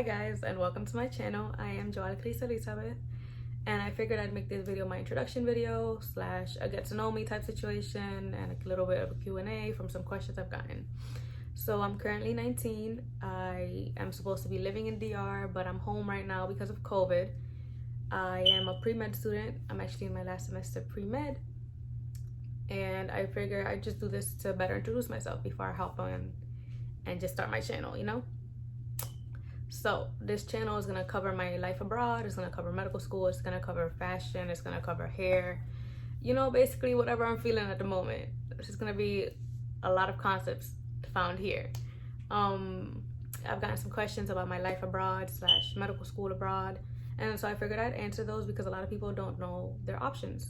Hi guys, and welcome to my channel. I am Yoalkris Elizabeth, and I figured I'd make this video my introduction video slash a get to know me type situation and a little bit of a Q&A from some questions I've gotten. So I'm currently 19. I am supposed to be living in DR, but I'm home right now because of COVID. I am a pre-med student. I'm actually in my last semester pre-med, and I figure I just do this to better introduce myself before I hop on and just start my channel, you know? So this channel is gonna cover my life abroad, it's gonna cover medical school, it's gonna cover fashion, it's gonna cover hair, you know, basically whatever I'm feeling at the moment. This is gonna be a lot of concepts found here. I've gotten some questions about my life abroad slash medical school abroad, and so I figured I'd answer those because a lot of people don't know their options.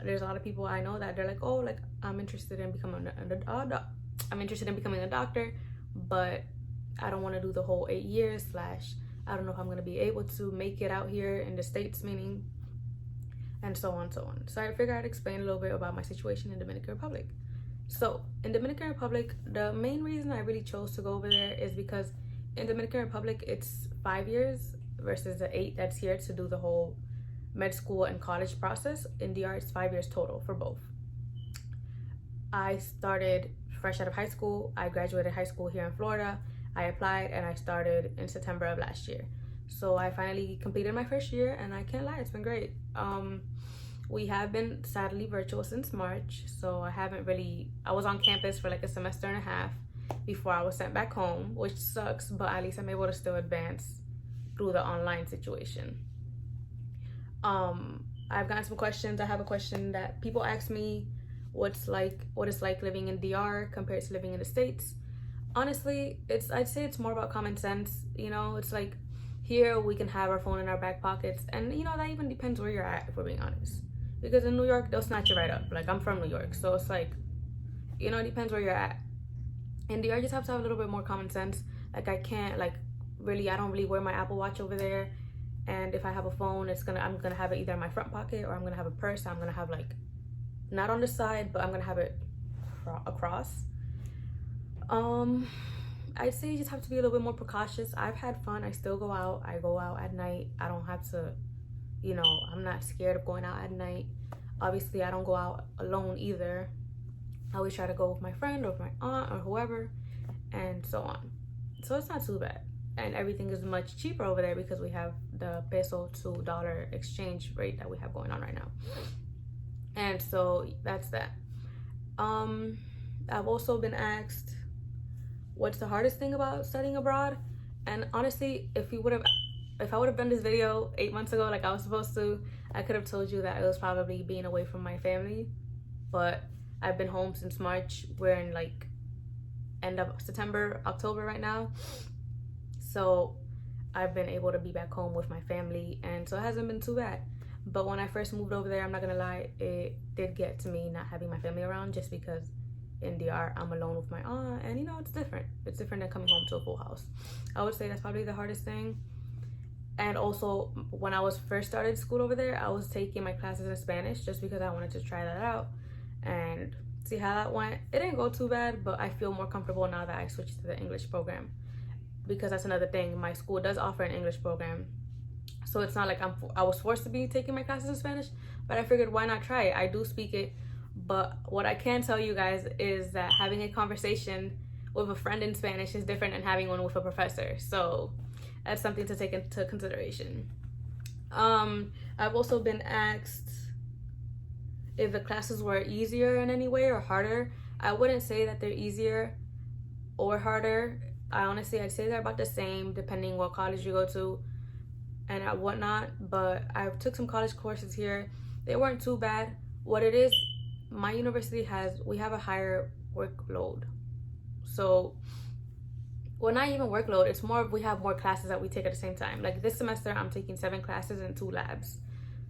There's a lot of people I know that they're like, oh, like I'm interested in becoming a doctor, but I don't want to do the whole 8 years slash I don't know if I'm going to be able to make it out here in the States, meaning, and so on. So I figured I'd explain a little bit about my situation in Dominican Republic. So in Dominican Republic, the main reason I really chose to go over there is because in Dominican Republic, it's 5 years versus the 8 that's here to do the whole med school and college process. In DR, it's 5 years total for both. I started fresh out of high school. I graduated high school here in Florida. I applied and I started in September of last year. So I finally completed my first year, and I can't lie, it's been great. We have been sadly virtual since March, so I was on campus for like a semester and a half before I was sent back home, which sucks, but at least I'm able to still advance through the online situation. I've gotten some questions. I have a question that people ask me, what it's like living in DR compared to living in the States. Honestly, I'd say it's more about common sense. You know, it's like here we can have our phone in our back pockets, and you know, that even depends where you're at, if we're being honest. Because in New York, they'll snatch you right up. Like, I'm from New York, so it's like, you know, it depends where you're at. In DR, you just have to have a little bit more common sense. Like, I don't really wear my Apple Watch over there, and if I have a phone, I'm gonna have it either in my front pocket or I'm gonna have a purse. I'm gonna have like, not on the side, but I'm gonna have it across. I'd say you just have to be a little bit more precautious. I've had fun. I still go out. I go out at night. I don't have to, you know, I'm not scared of going out at night. Obviously, I don't go out alone either. I always try to go with my friend or with my aunt or whoever, and so on. So it's not too bad. And everything is much cheaper over there because we have the peso to dollar exchange rate that we have going on right now. And so that's that. I've also been asked, what's the hardest thing about studying abroad? And honestly, if I would have done this video 8 months ago like I was supposed to, I could have told you that it was probably being away from my family. But I've been home since March. We're in like end of September, October right now. So I've been able to be back home with my family, and so it hasn't been too bad. But when I first moved over there, I'm not gonna lie, it did get to me not having my family around, just because in DR, I'm alone with my aunt, and you know, it's different. It's different than coming home to a full house. I would say that's probably the hardest thing. And also, when I was first started school over there, I was taking my classes in Spanish just because I wanted to try that out and see how that went. It didn't go too bad, but I feel more comfortable now that I switched to the English program, because that's another thing. My school does offer an English program, so it's not like I was forced to be taking my classes in Spanish, but I figured why not try it? I do speak it. But what I can tell you guys is that having a conversation with a friend in Spanish is different than having one with a professor. So that's something to take into consideration. I've also been asked if the classes were easier in any way or harder. I wouldn't say that they're easier or harder. I'd say they're about the same depending what college you go to and whatnot. But I took some college courses here. They weren't too bad. What it is, my university we have a higher workload. So, well, not even workload, it's more we have more classes that we take at the same time. Like this semester, I'm taking 7 classes and 2 labs.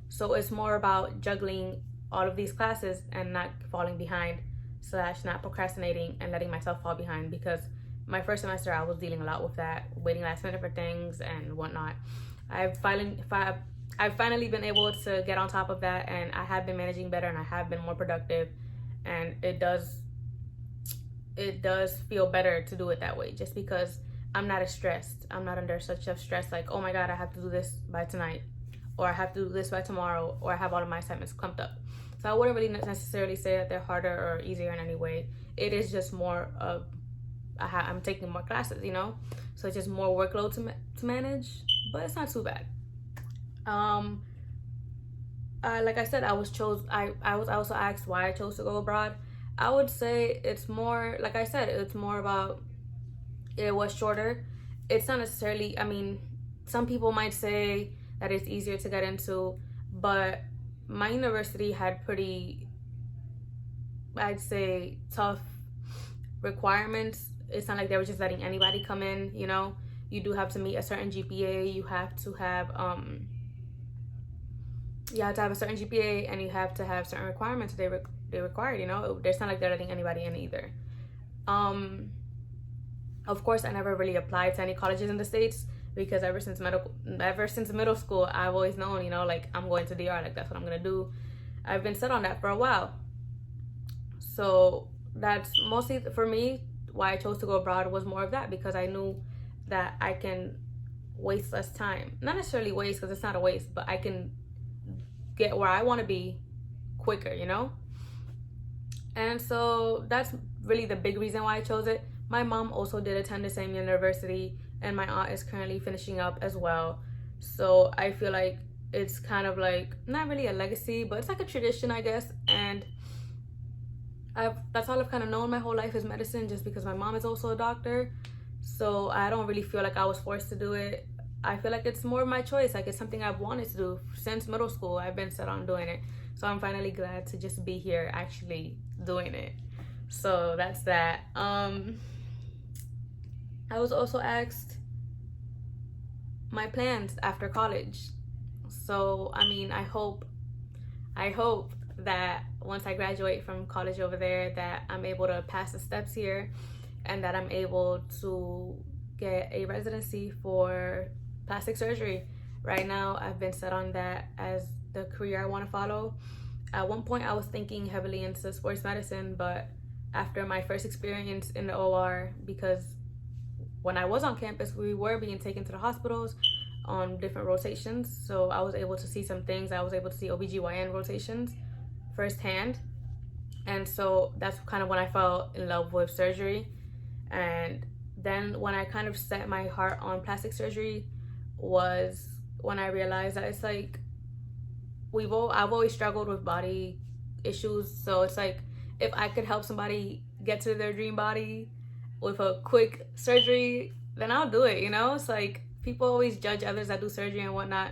So it's more about juggling all of these classes and not falling behind slash not procrastinating and letting myself fall behind, because my first semester, I was dealing a lot with that, waiting last minute for things and whatnot. I've finally been able to get on top of that, and I have been managing better, and I have been more productive, and it does feel better to do it that way, just because I'm not as stressed. I'm not under such a stress like, oh my God, I have to do this by tonight, or I have to do this by tomorrow, or I have all of my assignments clumped up. So I wouldn't really necessarily say that they're harder or easier in any way. It is just more of, I'm taking more classes, you know? So it's just more workload to manage, but it's not too bad. Like I said, I was also asked why I chose to go abroad. I would say it's more, like I said, it's more about, it was shorter. It's not necessarily, I mean, some people might say that it's easier to get into, but my university had pretty, I'd say, tough requirements. It's not like they were just letting anybody come in, you know? You do have to meet a certain GPA. You have to have a certain GPA, and you have to have certain requirements they required, you know? It's not like they're letting anybody in either. Of course, I never really applied to any colleges in the States, because ever since middle school, I've always known, you know, like, I'm going to DR, like, that's what I'm gonna do. I've been set on that for a while. So that's mostly, for me, why I chose to go abroad was more of that, because I knew that I can waste less time. Not necessarily waste, because it's not a waste, but I can get where I want to be quicker, you know? And so that's really the big reason why I chose it. My mom also did attend the same university, and my aunt is currently finishing up as well. So I feel like it's kind of like, not really a legacy, but it's like a tradition, I guess. And that's all I've kind of known my whole life is medicine, just because my mom is also a doctor. So I don't really feel like I was forced to do it. I feel like it's more of my choice. Like, it's something I've wanted to do since middle school. I've been set on doing it. So I'm finally glad to just be here actually doing it. So that's that. I was also asked my plans after college. So, I mean, I hope that once I graduate from college over there, that I'm able to pass the steps here, and that I'm able to get a residency for plastic surgery. Right now, I've been set on that as the career I want to follow. At one point, I was thinking heavily into sports medicine, but after my first experience in the OR, because when I was on campus, we were being taken to the hospitals on different rotations. So I was able to see some things. I was able to see OBGYN rotations firsthand. And so that's kind of when I fell in love with surgery. And then when I kind of set my heart on plastic surgery was when I realized that it's like, I've always struggled with body issues. So it's like, if I could help somebody get to their dream body with a quick surgery, then I'll do it, you know? It's like, people always judge others that do surgery and whatnot,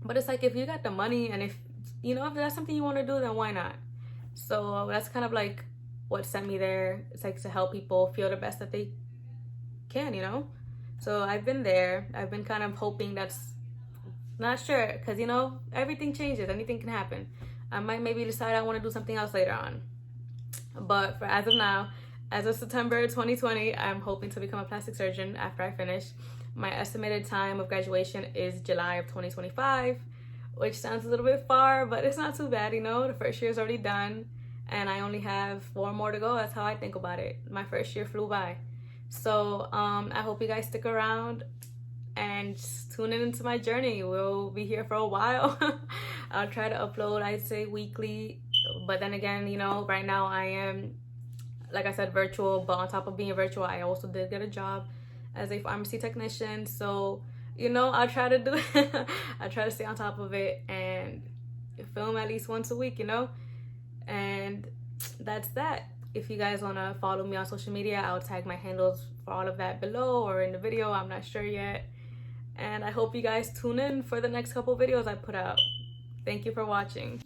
but it's like, if you got the money, and if that's something you want to do, then why not? So that's kind of like what sent me there. It's like to help people feel the best that they can, you know? So I've been there. I've been kind of hoping, that's not sure, because, you know, everything changes, anything can happen. I might maybe decide I want to do something else later on, but for as of now, as of September 2020, I'm hoping to become a plastic surgeon after I finish. My estimated time of graduation is July of 2025, which sounds a little bit far, but it's not too bad, you know? The first year is already done, and I only have 4 more to go. That's how I think about it. My first year flew by. So I hope you guys stick around and just tune in into my journey. We'll be here for a while. I'll try to upload, I'd say, weekly. But then again, you know, right now I am, like I said, virtual. But on top of being virtual, I also did get a job as a pharmacy technician. So, you know, I'll try to do it. I try to stay on top of it and film at least once a week, you know? And that's that. If you guys want to follow me on social media, I'll tag my handles for all of that below or in the video. I'm not sure yet. And I hope you guys tune in for the next couple videos I put out. Thank you for watching.